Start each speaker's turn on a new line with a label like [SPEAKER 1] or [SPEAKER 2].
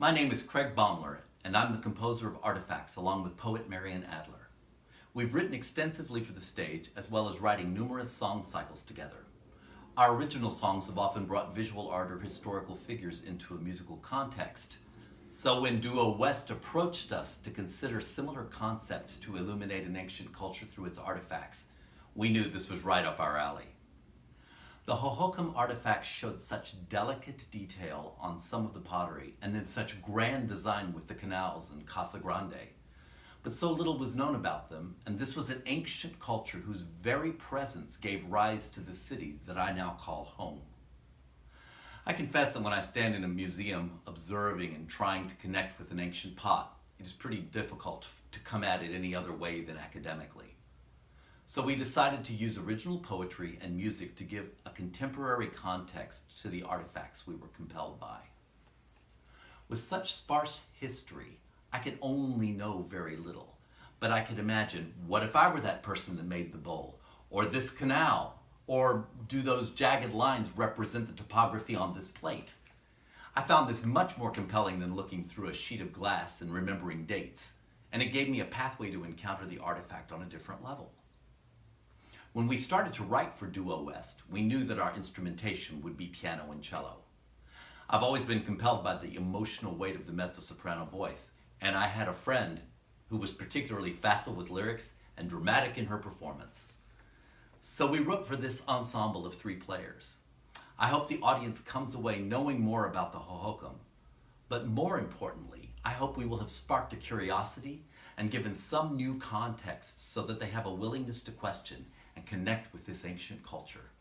[SPEAKER 1] My name is Craig Baumler, and I'm the composer of Artifacts along with poet Marian Adler. We've written extensively for the stage, as well as writing numerous song cycles together. Our original songs have often brought visual art or historical figures into a musical context. So when Duo West approached us to consider similar concept to illuminate an ancient culture through its artifacts, we knew this was right up our alley. The Hohokam artifacts showed such delicate detail on some of the pottery, and then such grand design with the canals and Casa Grande. But so little was known about them, and this was an ancient culture whose very presence gave rise to the city that I now call home. I confess that when I stand in a museum observing and trying to connect with an ancient pot, it is pretty difficult to come at it any other way than academically. So we decided to use original poetry and music to give a contemporary context to the artifacts we were compelled by. With such sparse history, I could only know very little, but I could imagine, what if I were that person that made the bowl, or this canal, or do those jagged lines represent the topography on this plate? I found this much more compelling than looking through a sheet of glass and remembering dates, and it gave me a pathway to encounter the artifact on a different level. When we started to write for Duo West, we knew that our instrumentation would be piano and cello. I've always been compelled by the emotional weight of the mezzo-soprano voice, and I had a friend who was particularly facile with lyrics and dramatic in her performance. So we wrote for this ensemble of 3 players. I hope the audience comes away knowing more about the Hohokam, but more importantly, I hope we will have sparked a curiosity and given some new context so that they have a willingness to question and connect with this ancient culture.